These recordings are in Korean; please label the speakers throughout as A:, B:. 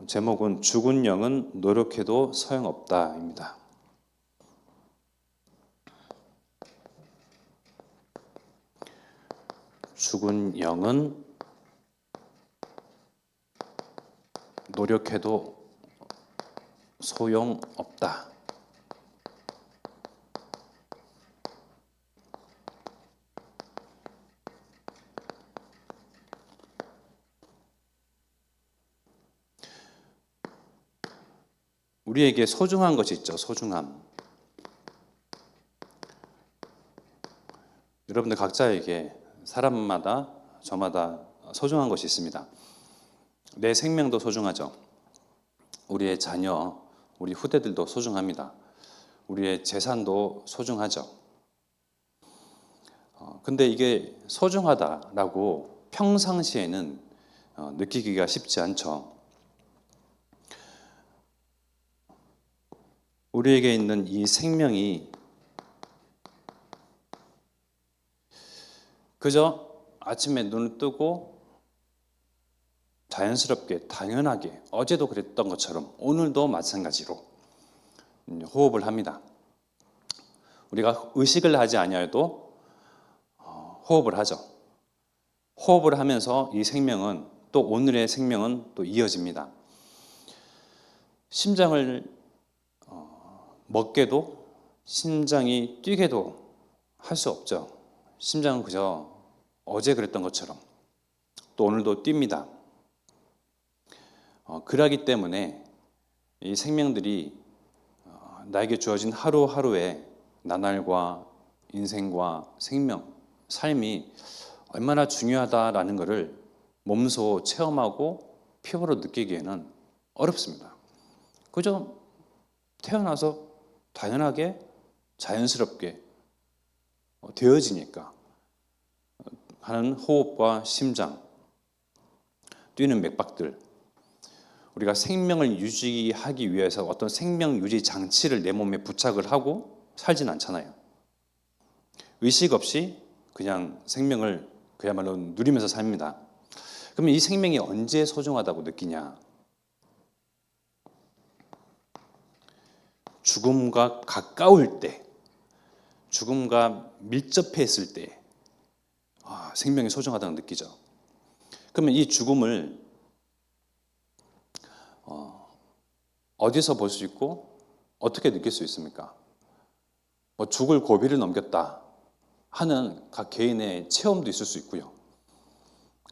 A: 제목은 죽은 영은 노력해도 소용없다입니다. 죽은 영은 노력해도 소용없다. 우리에게 소중한 것이 있죠. 소중함. 여러분들 각자에게 사람마다 저마다 소중한 것이 있습니다. 내 생명도 소중하죠. 우리의 자녀, 우리 후대들도 소중합니다. 우리의 재산도 소중하죠. 근데 이게 소중하다라고 평상시에는 느끼기가 쉽지 않죠. 우리에게 있는 이 생명이 그저 아침에 눈을 뜨고 자연스럽게 당연하게 어제도 그랬던 것처럼 오늘도 마찬가지로 호흡을 합니다. 우리가 의식을 하지 아니어도 호흡을 하죠. 호흡을 하면서 이 생명은 또 오늘의 생명은 또 이어집니다. 심장을 먹게도 심장이 뛰게도 할 수 없죠. 심장은 그저 어제 그랬던 것처럼 또 오늘도 뜁니다. 그러기 때문에 이 생명들이 나에게 주어진 하루하루의 나날과 인생과 생명, 삶이 얼마나 중요하다라는 것을 몸소 체험하고 피부로 느끼기에는 어렵습니다. 그저 태어나서 당연하게 자연스럽게 되어지니까 하는 호흡과 심장, 뛰는 맥박들, 우리가 생명을 유지하기 위해서 어떤 생명 유지 장치를 내 몸에 부착을 하고 살진 않잖아요. 의식 없이 그냥 생명을 그야말로 누리면서 삽니다. 그러면 이 생명이 언제 소중하다고 느끼냐? 죽음과 가까울 때, 죽음과 밀접해 있을 때 생명이 소중하다고 느끼죠. 그러면 이 죽음을 어디서 볼 수 있고 어떻게 느낄 수 있습니까? 죽을 고비를 넘겼다 하는 각 개인의 체험도 있을 수 있고요.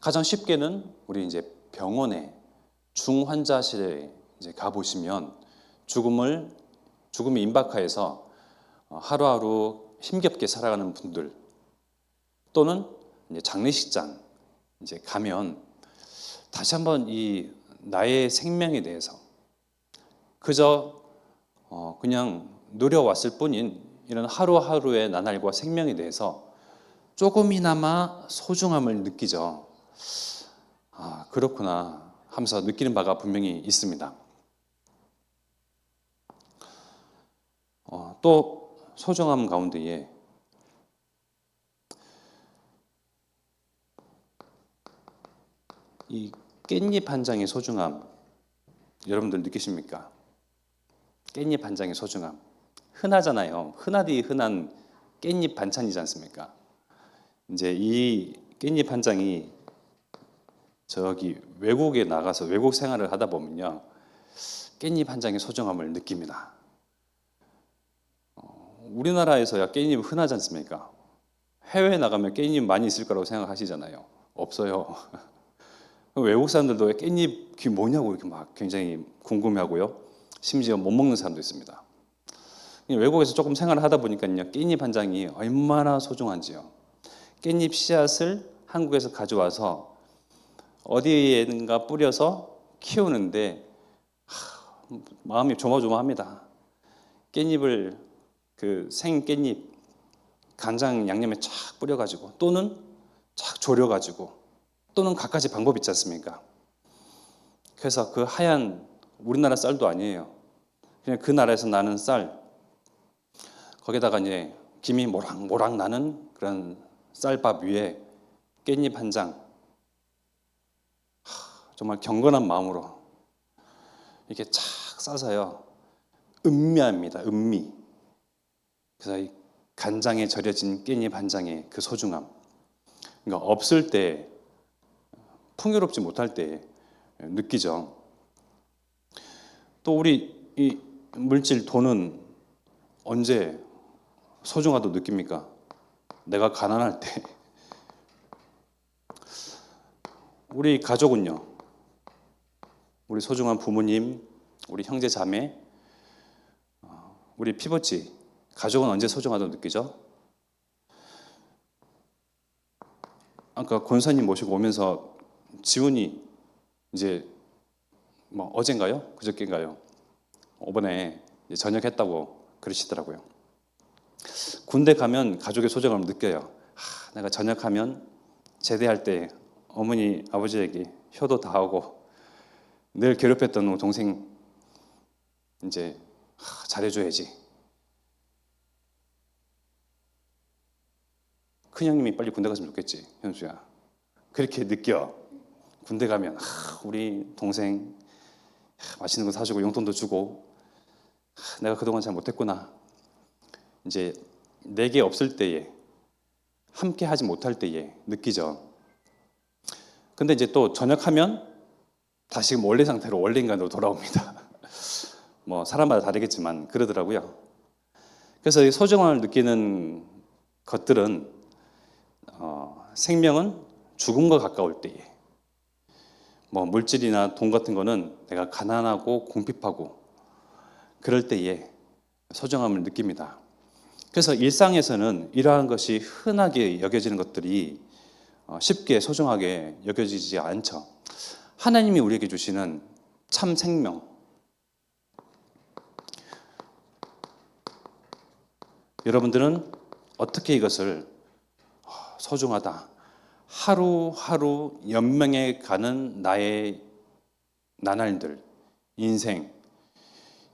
A: 가장 쉽게는 우리 이제 병원에 중환자실에 이제 가 보시면 죽음이 임박하여서 하루하루 힘겹게 살아가는 분들, 또는 이제 장례식장 이제 가면 다시 한번 이 나의 생명에 대해서 그저 그냥 누려왔을 뿐인 이런 하루하루의 나날과 생명에 대해서 조금이나마 소중함을 느끼죠. 그렇구나 하면서 느끼는 바가 분명히 있습니다. 또 소중함 가운데에 이 깻잎 한 장의 소중함 여러분들 느끼십니까? 깻잎 한 장의 소중함 흔하잖아요. 흔하디 흔한 깻잎 반찬이지 않습니까? 이제 이 깻잎 한 장이 저기 외국에 나가서 외국 생활을 하다 보면요, 깻잎 한 장의 소중함을 느낍니다. 우리나라에서야 깻잎 흔하지 않습니까? 해외에 나가면 깻잎 많이 있을 거라고 생각하시잖아요. 없어요. 외국 사람들도 깻잎이 뭐냐고 이렇게 막 굉장히 궁금해하고요. 심지어 못 먹는 사람도 있습니다. 외국에서 조금 생활을 하다 보니까요, 깻잎 한 장이 얼마나 소중한지요. 깻잎 씨앗을 한국에서 가져와서 어디에든가 뿌려서 키우는데 마음이 조마조마합니다. 깻잎을 그 생 깻잎 간장 양념에 착 뿌려가지고 또는 착 졸여가지고 또는 갖가지 방법이 있지 않습니까? 그래서 그 하얀 우리나라 쌀도 아니에요. 그냥 그 나라에서 나는 쌀 거기다가 이제 김이 모락모락 나는 그런 쌀밥 위에 깻잎 한 장, 정말 경건한 마음으로 이렇게 착 싸서요. 음미합니다. 음미. 그래서 이 간장에 절여진 깻잎 한 장의 그 소중함. 그러니까 없을 때, 풍요롭지 못할 때 느끼죠. 또 우리 이 물질 돈은 언제 소중하다고 느낍니까? 내가 가난할 때. 우리 가족은요. 우리 소중한 부모님, 우리 형제 자매, 우리 피부치, 가족은 언제 소중하다고 느끼죠? 아까 권사님 모시고 오면서 지훈이 이제 뭐 어젠가요? 그저께인가요? 이번에 전역했다고 그러시더라고요. 군대 가면 가족의 소중함을 느껴요. 내가 전역하면 제대할 때 어머니 아버지에게 효도 다 하고 늘 괴롭혔던 동생 이제 잘해줘야지. 큰형님이 빨리 군대 갔으면 좋겠지, 현수야. 그렇게 느껴. 군대 가면 우리 동생 맛있는 거 사주고 용돈도 주고 내가 그동안 잘 못했구나. 이제 내게 없을 때에 함께 하지 못할 때에 느끼죠. 근데 이제 또 전역하면 다시 원래 상태로 원래 인간으로 돌아옵니다. 뭐 사람마다 다르겠지만 그러더라고요. 그래서 이 소중함을 느끼는 것들은 생명은 죽음과 가까울 때에 뭐 물질이나 돈 같은 거는 내가 가난하고 궁핍하고 그럴 때에 소중함을 느낍니다. 그래서 일상에서는 이러한 것이 흔하게 여겨지는 것들이 쉽게 소중하게 여겨지지 않죠. 하나님이 우리에게 주시는 참 생명, 여러분들은 어떻게 이것을 소중하다, 하루하루 연명해 가는 나의 나날들, 인생,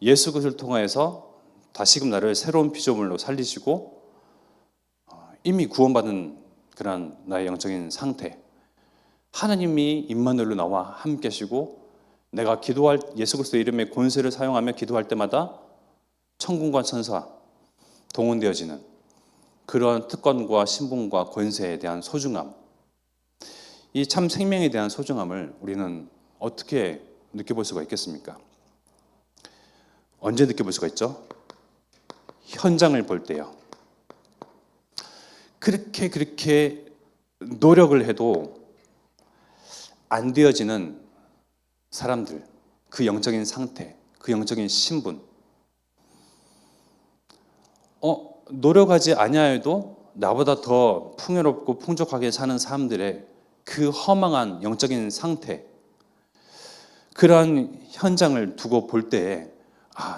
A: 예수 그리스도를 통하여서 다시금 나를 새로운 피조물로 살리시고 이미 구원받은 그런 나의 영적인 상태, 하나님이 임마누엘로 나와 함께 하시고 내가 기도할 예수 그리스도 이름의 권세를 사용하며 기도할 때마다 천군과 천사 동원되어지는 그런 특권과 신분과 권세에 대한 소중함, 이 참 생명에 대한 소중함을 우리는 어떻게 느껴볼 수가 있겠습니까? 언제 느껴볼 수가 있죠? 현장을 볼 때요. 그렇게 노력을 해도 안 되어지는 사람들, 그 영적인 상태, 그 영적인 신분, 노력하지 아니하여도 나보다 더 풍요롭고 풍족하게 사는 사람들의 그 허망한 영적인 상태, 그러한 현장을 두고 볼 때에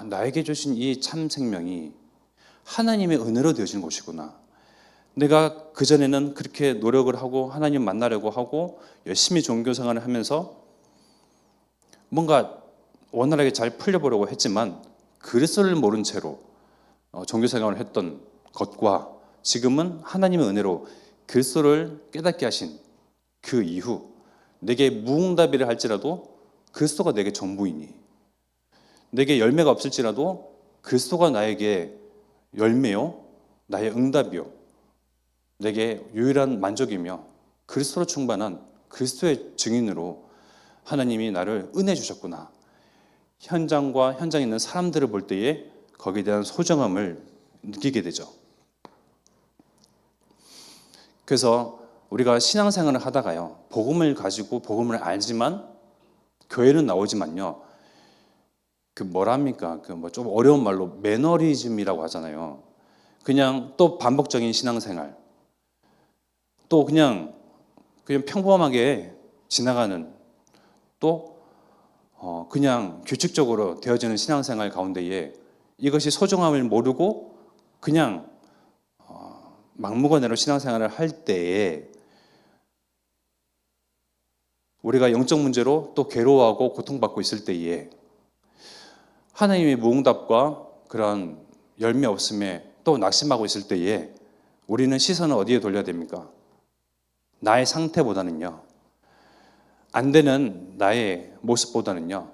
A: 나에게 주신 이 참 생명이 하나님의 은혜로 되어진 것이구나. 내가 그전에는 그렇게 노력을 하고 하나님 만나려고 하고 열심히 종교 생활을 하면서 뭔가 원활하게 잘 풀려보려고 했지만 그리스도를 모른 채로 종교 생활을 했던 것과 지금은 하나님의 은혜로 그리스도를 깨닫게 하신 그 이후 내게 무응답이라 할지라도 그리스도가 내게 전부이니, 내게 열매가 없을지라도 그리스도가 나에게 열매요, 나의 응답이요, 내게 유일한 만족이며 그리스도로 충만한 그리스도의 증인으로 하나님이 나를 은혜 주셨구나. 현장과 현장에 있는 사람들을 볼 때에 거기에 대한 소중함을 느끼게 되죠. 그래서 우리가 신앙생활을 하다가요, 복음을 가지고 복음을 알지만 교회는 나오지만요, 그 뭐랍니까? 그 뭐 좀 어려운 말로 매너리즘이라고 하잖아요. 그냥 또 반복적인 신앙생활, 또 그냥 평범하게 지나가는, 또 그냥 규칙적으로 되어지는 신앙생활 가운데에 이것이 소중함을 모르고 그냥 막무가내로 신앙생활을 할 때에 우리가 영적 문제로 또 괴로워하고 고통받고 있을 때에 하나님의 무응답과 그런 열매 없음에 또 낙심하고 있을 때에 우리는 시선을 어디에 돌려야 됩니까? 나의 상태보다는요, 안 되는 나의 모습보다는요,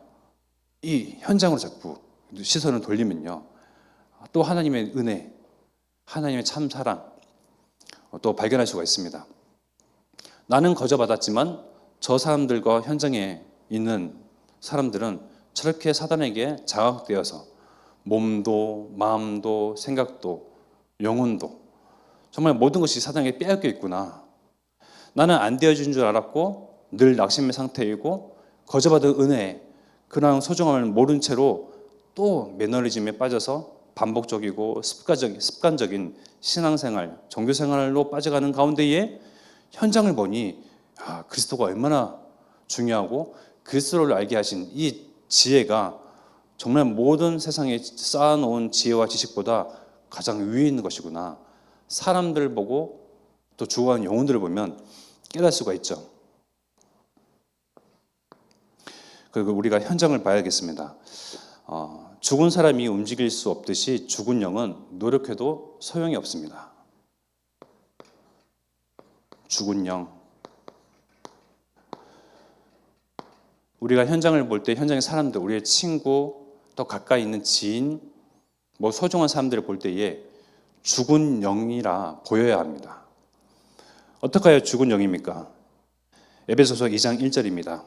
A: 이 현장으로 자꾸 시선을 돌리면요, 또 하나님의 은혜, 하나님의 참 사랑 또 발견할 수가 있습니다. 나는 거저받았지만 저 사람들과 현장에 있는 사람들은 저렇게 사단에게 장악되어서 몸도 마음도 생각도 영혼도 정말 모든 것이 사단에게 빼앗겨 있구나. 나는 안 되어준 줄 알았고 늘 낙심의 상태이고 거저받은 은혜, 그런 소중함을 모른 채로 또 매너리즘에 빠져서 반복적이고 습관적인 신앙생활, 종교생활로 빠져가는 가운데에 현장을 보니 그리스도가 얼마나 중요하고 그리스도를 알게 하신 이 지혜가 정말 모든 세상에 쌓아놓은 지혜와 지식보다 가장 위에 있는 것이구나. 사람들 보고 또 죽어가는 영혼들을 보면 깨달을 수가 있죠. 그리고 우리가 현장을 봐야겠습니다. 죽은 사람이 움직일 수 없듯이 죽은 영은 노력해도 소용이 없습니다. 죽은 영. 우리가 현장을 볼 때 현장의 사람들, 우리의 친구, 또 가까이 있는 지인, 소중한 사람들을 볼 때에 죽은 영이라 보여야 합니다. 어떻게 해야 죽은 영입니까? 에베소서 2장 1절입니다.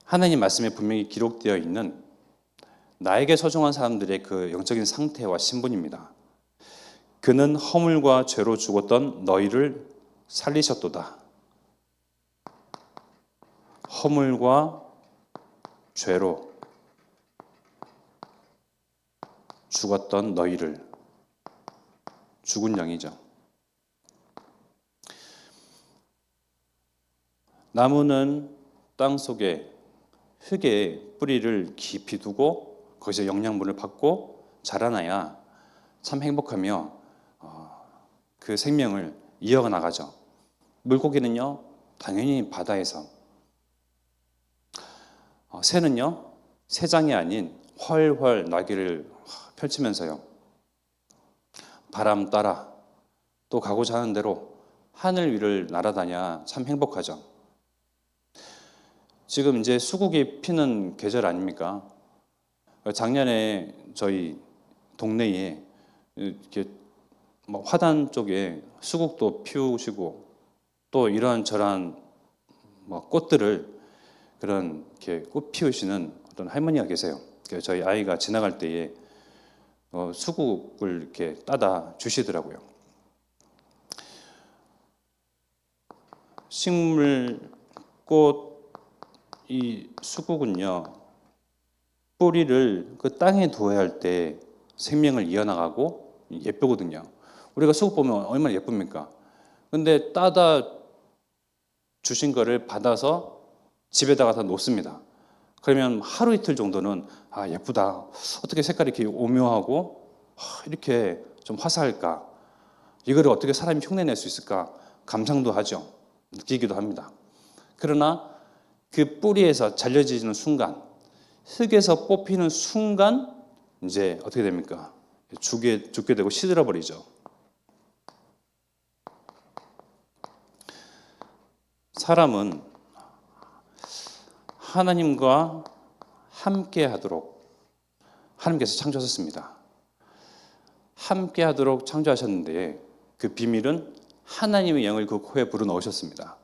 A: 하나님 말씀에 분명히 기록되어 있는 나에게 소중한 사람들의 그 영적인 상태와 신분입니다. 그는 허물과 죄로 죽었던 너희를 살리셨도다. 허물과 죄로 죽었던 너희를, 죽은 영이죠. 나무는 땅 속에 흙에 뿌리를 깊이 두고 거기서 영양분을 받고 자라나야 참 행복하며 그 생명을 이어가 나가죠. 물고기는요, 당연히 바다에서, 새는요, 새장이 아닌 훨훨 날개를 펼치면서요, 바람 따라 또 가고자 하는 대로 하늘 위를 날아다녀야 참 행복하죠. 지금 이제 수국이 피는 계절 아닙니까? 작년에 저희 동네에 이렇게 화단 쪽에 수국도 피우시고 또 이러한저러한 꽃들을 그런 이렇게 꽃 피우시는 어떤 할머니가 계세요. 저희 아이가 지나갈 때에 수국을 이렇게 따다 주시더라고요. 식물, 꽃, 이 수국은요, 뿌리를 그 땅에 두어야 할 때 생명을 이어나가고 예쁘거든요. 우리가 수국 보면 얼마나 예쁩니까? 근데 따다 주신 거를 받아서 집에다가 다 놓습니다. 그러면 하루 이틀 정도는 예쁘다. 어떻게 색깔이 이렇게 오묘하고 이렇게 좀 화사할까? 이거를 어떻게 사람이 흉내낼 수 있을까? 감상도 하죠. 느끼기도 합니다. 그러나 그 뿌리에서 잘려지는 순간, 흙에서 뽑히는 순간 이제 어떻게 됩니까? 죽게 되고 시들어 버리죠. 사람은 하나님과 함께 하도록 하나님께서 창조하셨습니다. 함께 하도록 창조하셨는데 그 비밀은 하나님의 영을 그 코에 불어넣으셨습니다.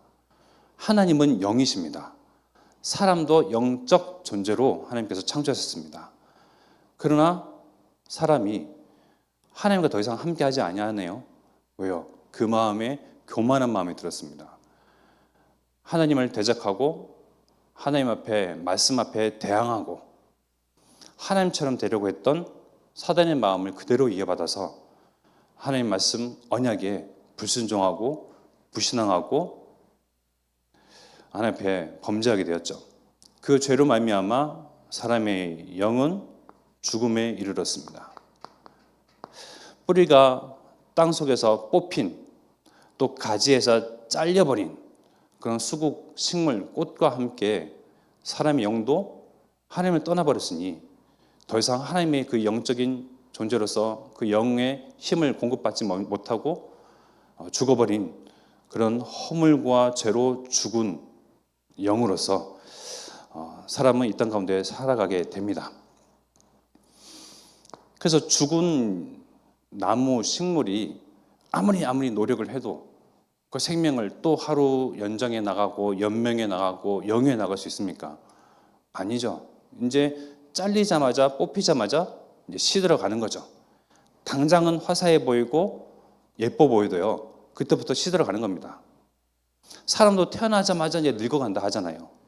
A: 하나님은 영이십니다. 사람도 영적 존재로 하나님께서 창조하셨습니다. 그러나 사람이 하나님과 더 이상 함께하지 아니하네요. 왜요? 그 마음에 교만한 마음이 들었습니다. 하나님을 대적하고 하나님 앞에, 말씀 앞에 대항하고 하나님처럼 되려고 했던 사단의 마음을 그대로 이어받아서 하나님 말씀 언약에 불순종하고 불신앙하고 하나님 앞에 범죄하게 되었죠. 그 죄로 말미암아 사람의 영은 죽음에 이르렀습니다. 뿌리가 땅 속에서 뽑힌 또 가지에서 잘려버린 그런 수국, 식물, 꽃과 함께 사람의 영도 하나님을 떠나버렸으니 더 이상 하나님의 그 영적인 존재로서 그 영의 힘을 공급받지 못하고 죽어버린 그런 허물과 죄로 죽은 영으로서 사람은 이 땅 가운데 살아가게 됩니다. 그래서 죽은 나무 식물이 아무리 노력을 해도 그 생명을 또 하루 연장해 나가고 연명해 나가고 영위해 나갈 수 있습니까? 아니죠. 이제 잘리자마자 뽑히자마자 이제 시들어가는 거죠. 당장은 화사해 보이고 예뻐 보이도요. 그때부터 시들어가는 겁니다. 사람도 태어나자마자 이제 늙어간다 하잖아요.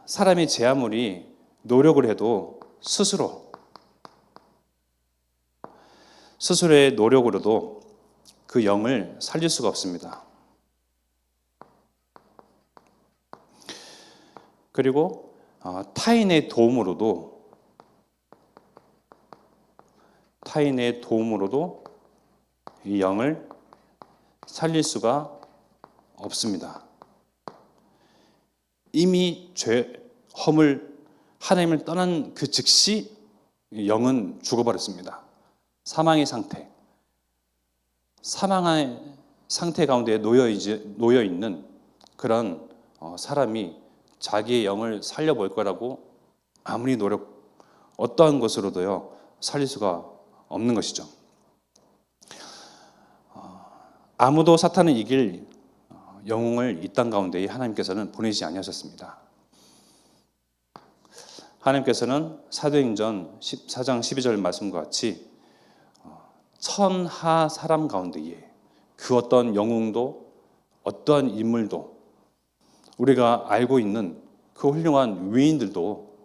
A: 사람이 제 아무리 노력을 해도 스스로의 노력으로도 그 영을 살릴 수가 없습니다. 그리고 타인의 도움으로도 이 영을 살릴 수가 없습니다. 이미 허물 하나님을 떠난 그 즉시 영은 죽어버렸습니다. 사망의 상태 가운데 놓여 있는 그런 사람이 자기의 영을 살려볼 거라고 아무리 어떠한 것으로도요 살릴 수가 없는 것이죠. 아무도 사탄을 이길 영웅을 이 땅 가운데 하나님께서는 보내지 아니하셨습니다. 하나님께서는 사도행전 14장 12절 말씀과 같이 천하 사람 가운데에 그 어떤 영웅도 어떠한 인물도 우리가 알고 있는 그 훌륭한 위인들도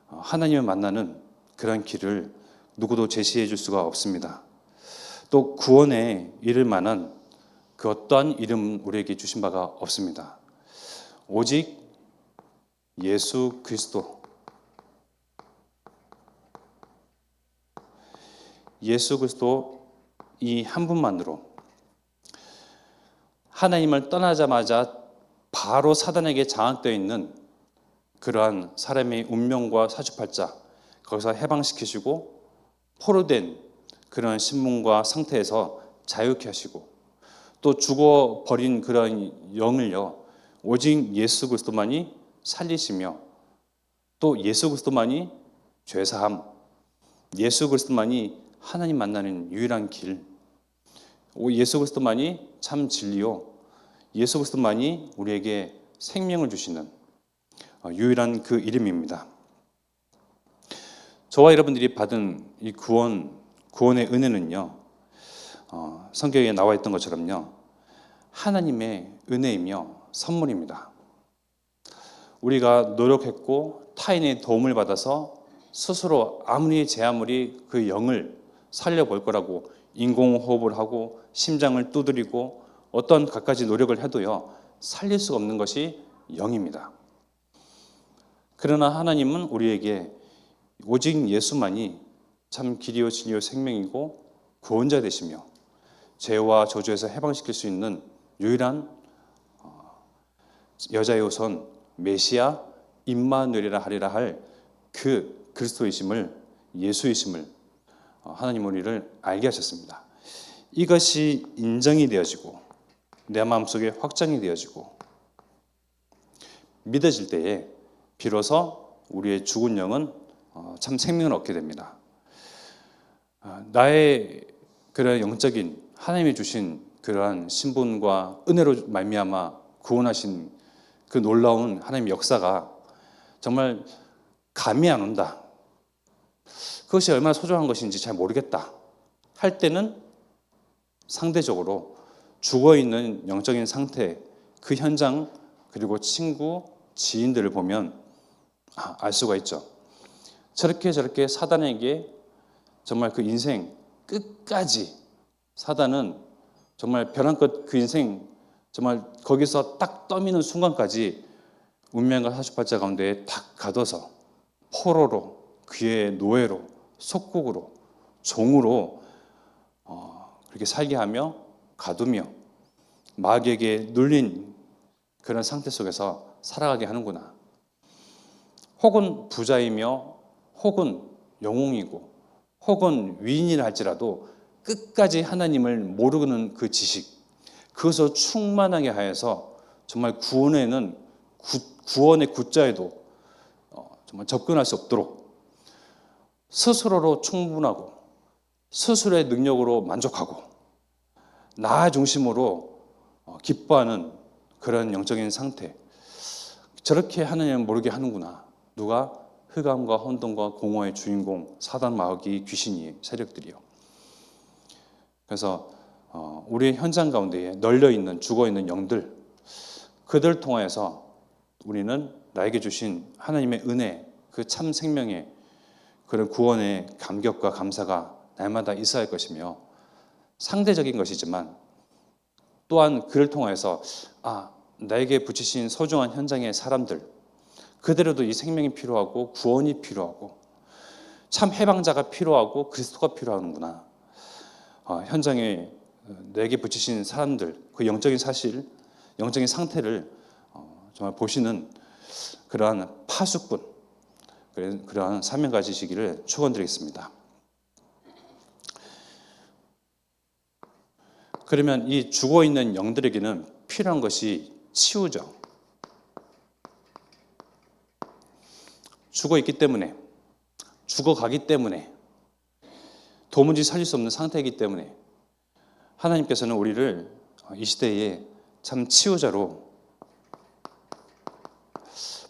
A: 하나님을 만나는 그런 길을 누구도 제시해 줄 수가 없습니다. 또 구원에 이를 만한 그 어떠한 이름 우리에게 주신 바가 없습니다. 오직 예수 그리스도 이 한 분만으로 하나님을 떠나자마자 바로 사단에게 장악되어 있는 그러한 사람의 운명과 사주팔자 거기서 해방시키시고 포로된 그런 신분과 상태에서 자유케 하시고 또 죽어버린 그런 영을요 오직 예수 그리스도만이 살리시며 또 예수 그리스도만이 죄사함, 예수 그리스도만이 하나님 만나는 유일한 길, 예수 그리스도만이 참 진리요, 예수 그리스도만이 우리에게 생명을 주시는 유일한 그 이름입니다. 저와 여러분들이 받은 이 구원의 은혜는요, 성경에 나와 있던 것처럼요, 하나님의 은혜이며 선물입니다. 우리가 노력했고 타인의 도움을 받아서 스스로 제 아무리 그 영을 살려볼 거라고 인공호흡을 하고 심장을 두드리고 어떤 갖가지 노력을 해도요 살릴 수가 없는 것이 영입니다. 그러나 하나님은 우리에게 오직 예수만이 참 길이요 진리요 생명이고 구원자 되시며 죄와 저주에서 해방시킬 수 있는 유일한 여자의 후손 메시아 임마누엘이라 하리라 할 그 그리스도이심을 예수이심을 하나님 우리를 알게 하셨습니다. 이것이 인정이 되어지고 내 마음속에 확장이 되어지고 믿어질 때에 비로소 우리의 죽은 영은 참 생명을 얻게 됩니다. 나의 그런 영적인 하나님이 주신 그러한 신분과 은혜로 말미암아 구원하신 그 놀라운 하나님의 역사가 정말 감이 안 온다. 그것이 얼마나 소중한 것인지 잘 모르겠다 할 때는 상대적으로 죽어있는 영적인 상태, 그 현장 그리고 친구, 지인들을 보면 알 수가 있죠. 저렇게 사단에게 정말 그 인생 끝까지 사단은 정말 벼랑끝 그 인생 정말 거기서 딱 떠미는 순간까지 운명과 사주팔자 가운데 딱 가둬서 포로로 그의 노예로 속국으로 종으로 그렇게 살게 하며 가두며 마귀에게 눌린 그런 상태 속에서 살아가게 하는구나. 혹은 부자이며 혹은 영웅이고 혹은 위인이라 할지라도 끝까지 하나님을 모르는 그 지식 그것을 충만하게 하여서 정말 구원의 구자에도 정말 접근할 수 없도록 스스로로 충분하고 스스로의 능력으로 만족하고 나 중심으로 기뻐하는 그런 영적인 상태. 저렇게 하느냐면 모르게 하는구나. 누가? 흑암과 혼돈과 공허의 주인공 사단 마귀 귀신이 세력들이요. 그래서 우리의 현장 가운데에 널려있는 죽어있는 영들, 그들 통해서 우리는 나에게 주신 하나님의 은혜, 그 참 생명의 그런 구원의 감격과 감사가 날마다 있어야 할 것이며, 상대적인 것이지만 또한 그를 통해서 나에게 붙이신 소중한 현장의 사람들, 그대로도 이 생명이 필요하고 구원이 필요하고 참 해방자가 필요하고 그리스도가 필요하는구나. 현장에 내게 붙이신 사람들, 그 영적인 사실, 영적인 상태를 정말 보시는 그러한 파수꾼, 그러한 사명 가지시기를 축원드리겠습니다. 그러면 이 죽어있는 영들에게는 필요한 것이 치유죠. 죽어있기 때문에, 죽어가기 때문에, 도무지 살릴 수 없는 상태이기 때문에 하나님께서는 우리를 이 시대에 참 치유자로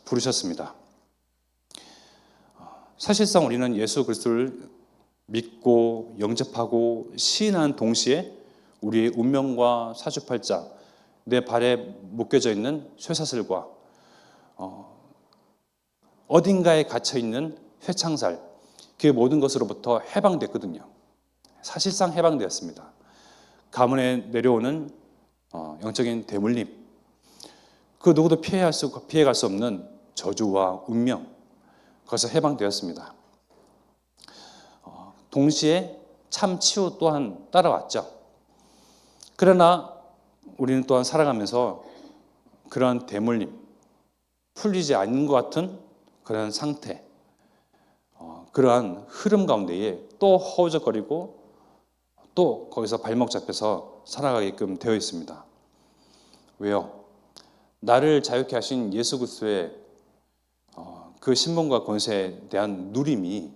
A: 부르셨습니다. 사실상 우리는 예수 그리스도를 믿고 영접하고 시인한 동시에 우리의 운명과 사주팔자, 내 발에 묶여져 있는 쇠사슬과 어딘가에 갇혀있는 쇠창살, 그 모든 것으로부터 해방됐거든요. 사실상 해방되었습니다. 가문에 내려오는 영적인 대물림, 그 누구도 피해갈 수 없는 저주와 운명, 거기서 해방되었습니다. 동시에 참 치유 또한 따라왔죠. 그러나 우리는 또한 살아가면서 그러한 대물림, 풀리지 않는 것 같은 그런 상태, 그러한 흐름 가운데에 또 허우적거리고 또 거기서 발목 잡혀서 살아가게끔 되어 있습니다. 왜요? 나를 자유케 하신 예수 그리스도의 그 신분과 권세에 대한 누림이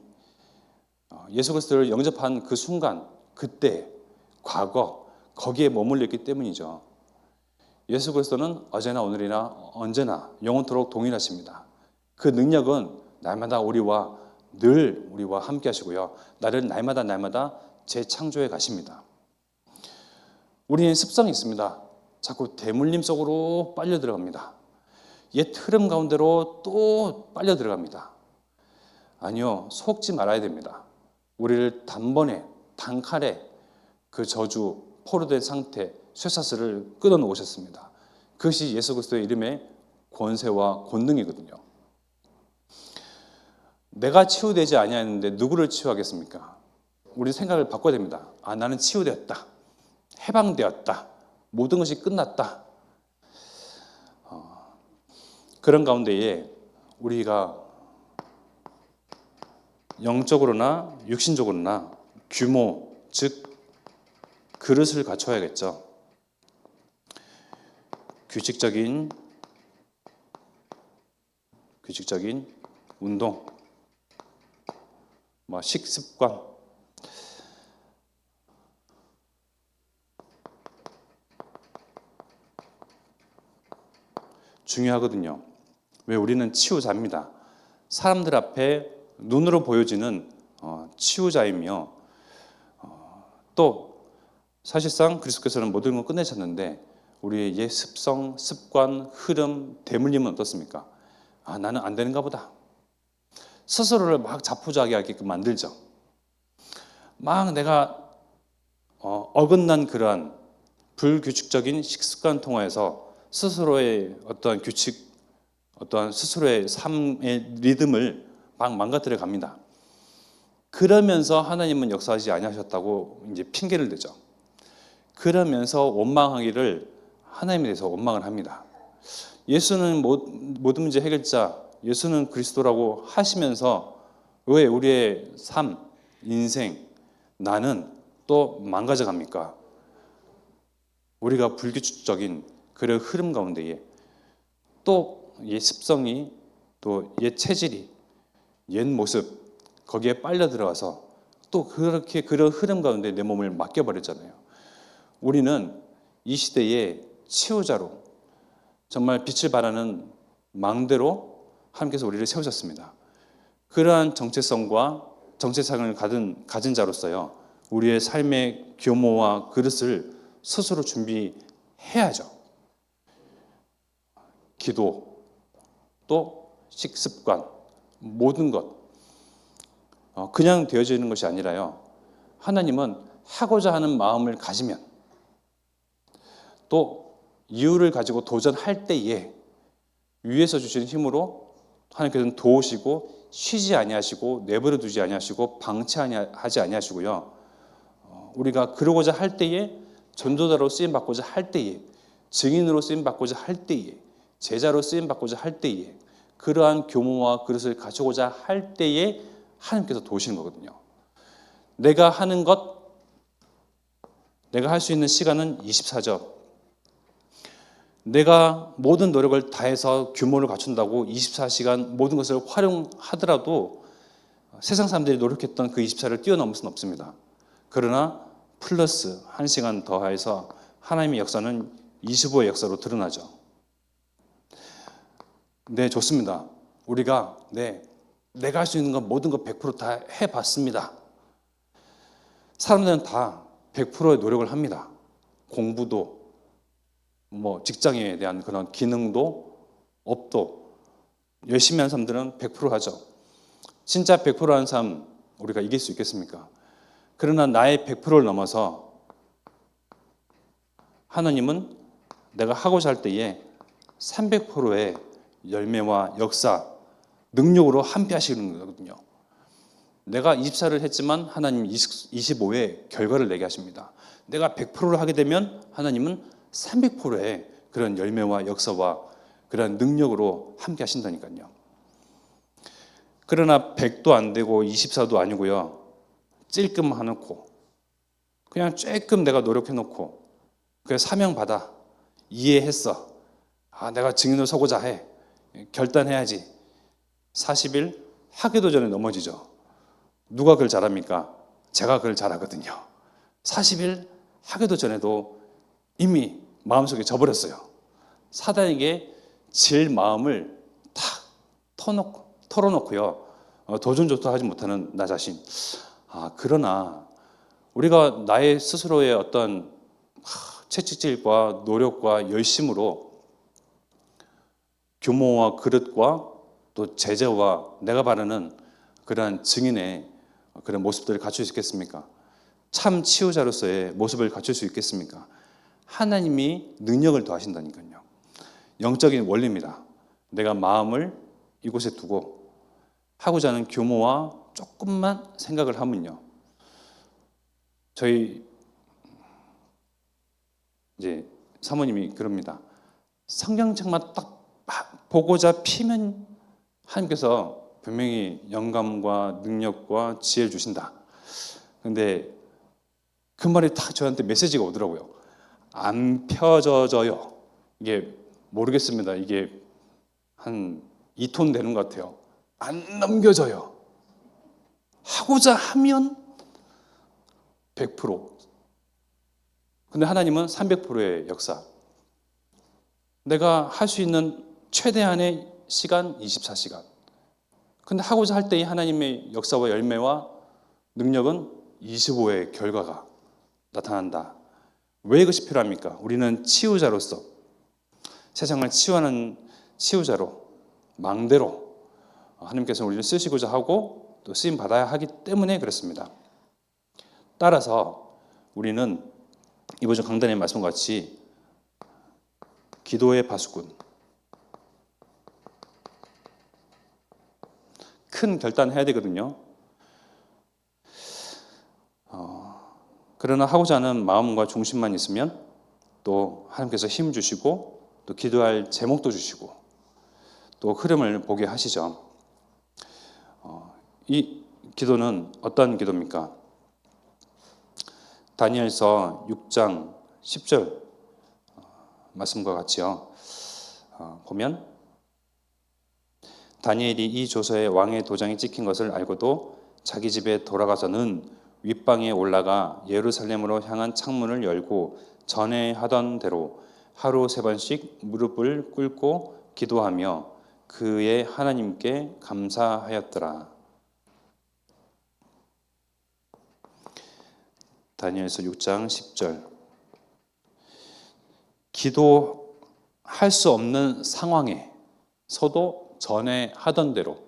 A: 예수 그리스도를 영접한 그 순간, 그때, 과거, 거기에 머물러 있기 때문이죠. 예수 그리스도는 어제나 오늘이나 언제나 영원토록 동일하십니다. 그 능력은 날마다 늘 우리와 함께 하시고요. 나를 날마다 재창조해 가십니다. 우리는 습성이 있습니다. 자꾸 대물림 속으로 빨려 들어갑니다. 옛 흐름 가운데로 또 빨려 들어갑니다. 아니요, 속지 말아야 됩니다. 우리를 단칼에 그 저주, 포로된 상태, 쇠사슬을 끊어놓으셨습니다. 그것이 예수 그리스도의 이름의 권세와 권능이거든요. 내가 치유되지 아니하였는데 누구를 치유하겠습니까? 우리 생각을 바꿔야 됩니다. 나는 치유되었다. 해방되었다. 모든 것이 끝났다. 그런 가운데에 우리가 영적으로나 육신적으로나 규모, 즉 그릇을 갖춰야겠죠. 규칙적인 운동, 식습관, 중요하거든요. 왜? 우리는 치유자입니다. 사람들 앞에 눈으로 보여지는 치유자이며 또 사실상 그리스도께서는 모든 걸 끝내셨는데 우리의 옛 습성, 습관, 흐름, 대물림은 어떻습니까? 나는 안 되는가 보다. 스스로를 막 자포자기하게끔 만들죠. 막 내가 어긋난 그러한 불규칙적인 식습관 통해서 스스로의 어떠한 규칙, 어떠한 스스로의 삶의 리듬을 막 망가뜨려 갑니다. 그러면서 하나님은 역사하지 아니하셨다고 이제 핑계를 대죠. 그러면서 원망하기를 하나님에 대해서 원망을 합니다. 예수는 모든 문제 해결자, 예수는 그리스도라고 하시면서 왜 우리의 삶, 인생, 나는 또 망가져 갑니까? 우리가 불규칙적인 그런 흐름 가운데에 또 옛 습성이 또 옛 체질이 옛 모습 거기에 빨려 들어가서 또 그렇게 그런 흐름 가운데 내 몸을 맡겨버렸잖아요. 우리는 이 시대의 치유자로 정말 빛을 발하는 망대로 하나님께서 우리를 세우셨습니다. 그러한 정체성과 정체성을 가진 자로서요, 우리의 삶의 규모와 그릇을 스스로 준비해야죠. 기도, 또 식습관, 모든 것 그냥 되어지는 것이 아니라요, 하나님은 하고자 하는 마음을 가지면 또 이유를 가지고 도전할 때에 위에서 주시는 힘으로 하나님께서는 도우시고 쉬지 아니하시고 내버려 두지 아니하시고 방치하지 아니하시고요, 우리가 그러고자 할 때에, 전도자로 쓰임 받고자 할 때에, 증인으로 쓰임 받고자 할 때에, 제자로 쓰임 받고자 할 때에, 그러한 교모와 그릇을 가져고자 할 때에 하나님께서 도우시는 거거든요. 내가 하는 것, 내가 할 수 있는 시간은 24절. 내가 모든 노력을 다해서 규모를 갖춘다고 24시간 모든 것을 활용하더라도 세상 사람들이 노력했던 그 24를 뛰어넘을 수는 없습니다. 그러나 플러스 1시간 더해서 하나님의 역사는 25의 역사로 드러나죠. 네, 좋습니다. 우리가 내가 할 수 있는 건 모든 것 100%다 해봤습니다. 사람들은 다 100%의 노력을 합니다. 공부도, 직장에 대한 그런 기능도, 업도 열심히 하는 사람들은 100% 하죠. 진짜 100% 하는 사람 우리가 이길 수 있겠습니까? 그러나 나의 100%를 넘어서 하나님은 내가 하고자 할 때에 300%의 열매와 역사, 능력으로 함께 하시는 거거든요. 내가 24를 했지만 하나님 25의 결과를 내게 하십니다. 내가 100%를 하게 되면 하나님은 300%의 그런 열매와 역사와 그런 능력으로 함께 하신다니까요. 그러나 100도 안 되고 24도 아니고요, 찔끔 해놓고 그냥 조금 내가 노력해놓고 그래 사명 받아, 이해했어, 내가 증인으로 서고자 해, 결단해야지. 40일 하기도 전에 넘어지죠. 누가 그걸 잘합니까? 제가 그걸 잘하거든요. 40일 하기도 전에도 이미 마음속에 져버렸어요. 사단에게 질 마음을 탁 털어놓고요, 도전조차 하지 못하는 나 자신. 그러나 우리가 나의 스스로의 어떤 채찍질과 노력과 열심으로 규모와 그릇과 또 제재와 내가 바라는 그러한 증인의 그런 모습들을 갖출 수 있겠습니까? 참 치유자로서의 모습을 갖출 수 있겠습니까? 하나님이 능력을 더하신다니까요. 영적인 원리입니다. 내가 마음을 이곳에 두고 하고자 하는 규모와 조금만 생각을 하면요, 저희 이제 사모님이 그럽니다. 성경책만 딱 보고자 피면 하나님께서 분명히 영감과 능력과 지혜를 주신다. 근데 그 말이 다 저한테 메시지가 오더라고요. 안 펴져져요. 이게 모르겠습니다. 이게 한 2톤 되는 것 같아요. 안 넘겨져요. 하고자 하면 100%. 근데 하나님은 300%의 역사. 내가 할 수 있는 최대한의 시간 24시간. 근데 하고자 할 때의 하나님의 역사와 열매와 능력은 25의 결과가 나타난다. 왜 이것이 필요합니까? 우리는 치유자로서 세상을 치유하는 치유자로, 망대로 하나님께서 우리를 쓰시고자 하고 또 쓰임 받아야 하기 때문에 그렇습니다. 따라서 우리는 이번 주 강단의 말씀과 같이 기도의 파수꾼, 큰 결단해야 되거든요. 그러나 하고자 하는 마음과 중심만 있으면 또 하나님께서 힘 주시고 또 기도할 제목도 주시고 또 흐름을 보게 하시죠. 이 기도는 어떤 기도입니까? 다니엘서 6장 10절 말씀과 같이요. 보면 다니엘이 이 조서에 왕의 도장이 찍힌 것을 알고도 자기 집에 돌아가서는 윗방에 올라가 예루살렘으로 향한 창문을 열고 전에 하던 대로 하루 3번씩 무릎을 꿇고 기도하며 그의 하나님께 감사하였더라. 다니엘서 6장 10절. 기도할 수 없는 상황에서도 전에 하던 대로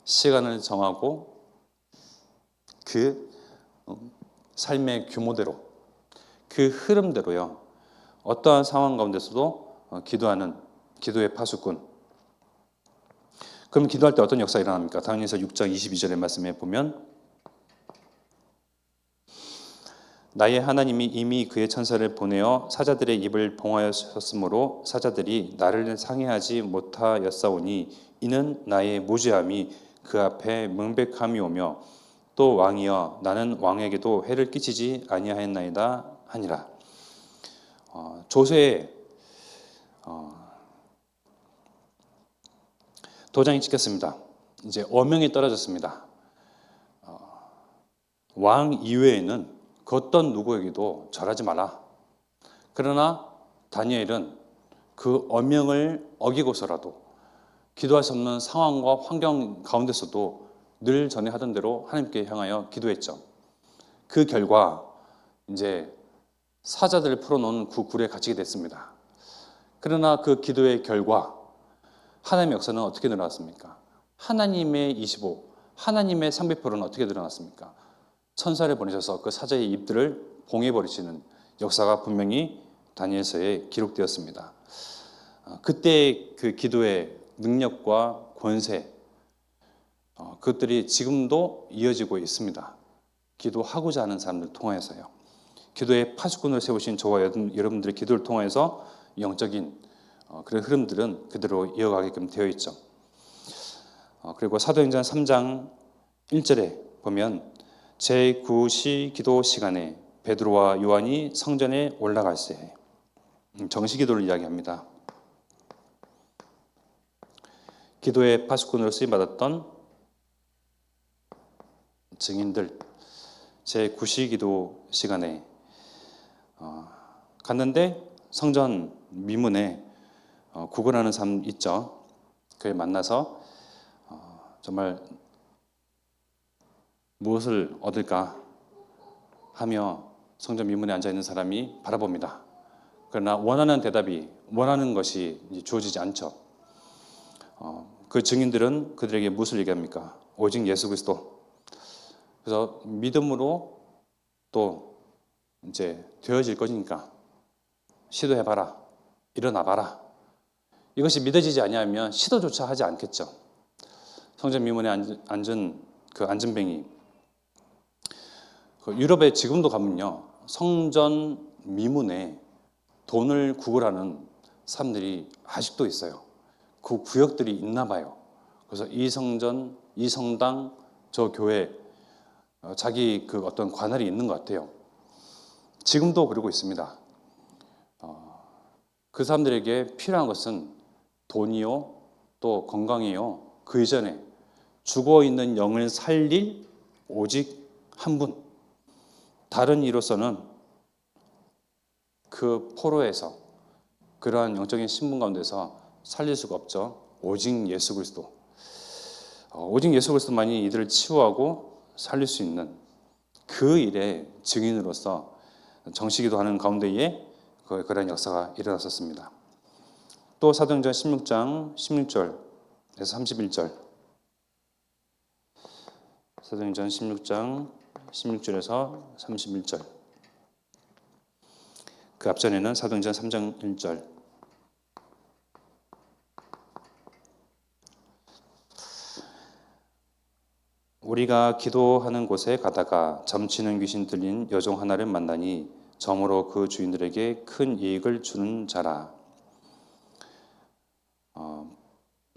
A: 시간을 정하고 그 삶의 규모대로 그 흐름대로요. 어떠한 상황 가운데서도 기도하는 기도의 파수꾼. 그럼 기도할 때 어떤 역사가 일어납니까? 다니엘서 6장 22절의 말씀에 보면 나의 하나님이 이미 그의 천사를 보내어 사자들의 입을 봉하였으므로 사자들이 나를 상해하지 못하였사오니 이는 나의 무죄함이 그 앞에 명백함이 오며 또 왕이여 나는 왕에게도 해를 끼치지 아니하였나이다 하니라. 조서에 도장이 찍혔습니다. 이제 어명이 떨어졌습니다. 왕 이외에는 그 어떤 누구에게도 절하지 마라. 그러나 다니엘은 그 어명을 어기고서라도 기도할 수 없는 상황과 환경 가운데서도 늘 전에 하던 대로 하나님께 향하여 기도했죠. 그 결과 이제 사자들을 풀어놓은 그 굴에 갇히게 됐습니다. 그러나 그 기도의 결과 하나님의 역사는 어떻게 늘어났습니까? 하나님의 25, 하나님의 300%는 어떻게 늘어났습니까? 천사를 보내셔서 그 사자의 입들을 봉해버리시는 역사가 분명히 다니엘서에 기록되었습니다. 그때 그 기도의 능력과 권세, 그것들이 지금도 이어지고 있습니다. 기도하고자 하는 사람들 통하여서요. 기도의 파수꾼을 세우신 저와 여러분들의 기도를 통해서 영적인 그런 흐름들은 그대로 이어가게끔 되어 있죠. 그리고 사도행전 3장 1절에 보면 제9시 기도 시간에 베드로와 요한이 성전에 올라갈새 정시기도를 이야기합니다. 기도의 파수꾼으로 쓰임받았던 증인들 제9시 기도 시간에 갔는데 성전 미문에 구걸하는 사람 있죠. 그에 만나서 정말 무엇을 얻을까 하며 성전 미문에 앉아있는 사람이 바라봅니다. 그러나 원하는 대답이 원하는 것이 주어지지 않죠. 그 증인들은 그들에게 무엇을 얘기합니까? 오직 예수 그리스도. 그래서 믿음으로 또 이제 되어질 거니까 시도해봐라. 일어나봐라. 이것이 믿어지지 아니하면 시도조차 하지 않겠죠. 성전 미문에 앉은 그 안전뱅이. 유럽에 지금도 가면요. 성전 미문에 돈을 구걸하는 사람들이 아직도 있어요. 그 구역들이 있나 봐요. 그래서 이 성전, 이 성당, 저 교회 자기 그 어떤 관할이 있는 것 같아요. 지금도 그러고 있습니다. 그 사람들에게 필요한 것은 돈이요, 또 건강이요. 그 이전에 죽어있는 영을 살릴 오직 한 분. 다른 이로서는 그 포로에서 그러한 영적인 신분 가운데서 살릴 수가 없죠. 오직 예수 그리스도. 오직 예수 그리스도만이 이들을 치유하고 살릴 수 있는 그 일의 증인으로서 정시기도 하는 가운데에 그런 역사가 일어났었습니다. 또 사도행전 16장 16절에서 31절. 사도행전 16장 16절에서 31절. 그 앞전에는 사도행전 3장 1절. 우리가 기도하는 곳에 가다가 점치는 귀신 들린 여종 하나를 만나니 점으로 그 주인들에게 큰 이익을 주는 자라.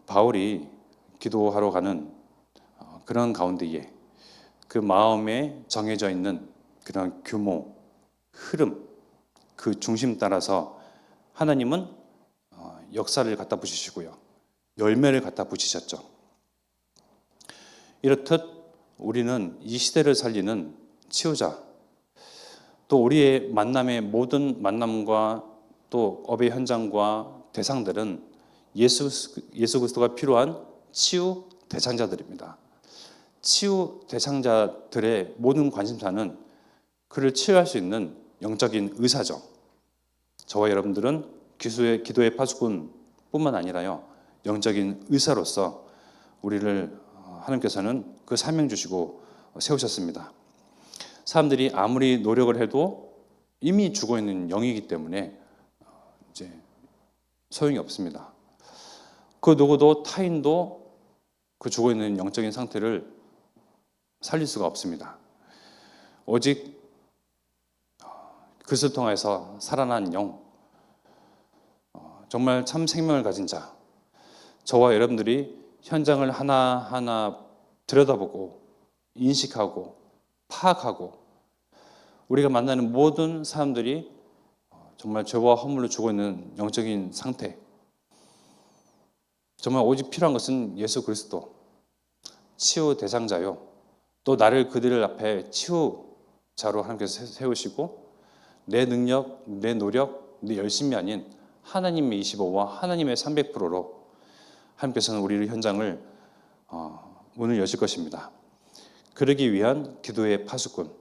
A: 바울이 기도하러 가는 그런 가운데에 그 마음에 정해져 있는 그런 규모, 흐름, 그 중심 따라서 하나님은 역사를 갖다 붙이시고요. 열매를 갖다 붙이셨죠. 이렇듯 우리는 이 시대를 살리는 치유자, 또 우리의 만남의 모든 만남과 또 업의 현장과 대상들은 예수 그리스도가 필요한 치유 대상자들입니다. 치유 대상자들의 모든 관심사는 그를 치유할 수 있는 영적인 의사죠. 저와 여러분들은 기도의 파수꾼뿐만 아니라요, 영적인 의사로서 우리를 하나님께서는 그 사명 주시고 세우셨습니다. 사람들이 아무리 노력을 해도 이미 죽어 있는 영이기 때문에 이제 소용이 없습니다. 그 누구도 타인도 그 죽어 있는 영적인 상태를 살릴 수가 없습니다. 오직 그것을 통해서 살아난 영, 정말 참 생명을 가진 자, 저와 여러분들이 현장을 하나하나 들여다보고 인식하고 파악하고 우리가 만나는 모든 사람들이 정말 죄와 허물로 죽어 있는 영적인 상태, 정말 오직 필요한 것은 예수 그리스도, 치유 대상자요. 또 나를 그들 앞에 치유자로 하나님께서 세우시고 내 능력, 내 노력, 내 열심이 아닌 하나님의 25와 하나님의 300%로 하나님께서는 우리의 현장을 문을 여실 것입니다. 그러기 위한 기도의 파수꾼.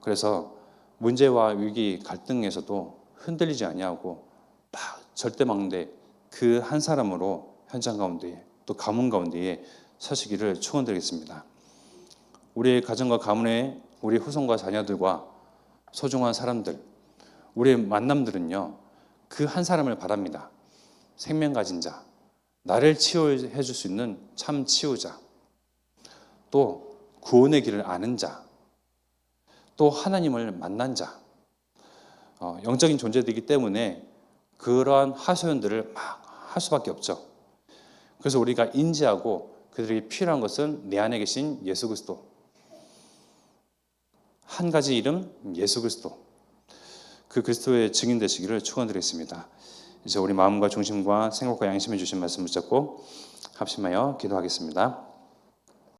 A: 그래서 문제와 위기, 갈등에서도 흔들리지 아니하고 막 절대 막는데 그 한 사람으로 현장 가운데 또 가문 가운데에 서시기를 축원드리겠습니다. 우리의 가정과 가문의 우리 후손과 자녀들과 소중한 사람들, 우리의 만남들은요, 그 한 사람을 바랍니다. 생명 가진 자, 나를 치유해 줄 수 있는 참 치유자, 또 구원의 길을 아는 자, 또 하나님을 만난 자, 영적인 존재들이기 때문에 그러한 하소연들을 막 할 수밖에 없죠. 그래서 우리가 인지하고 그들에게 필요한 것은 내 안에 계신 예수 그리스도, 한 가지 이름 예수 그리스도, 그 그리스도의 증인 되시기를 축원드리겠습니다. 이제 우리 마음과 중심과 생각과 양심해 주신 말씀 붙잡고 합심하여 기도하겠습니다.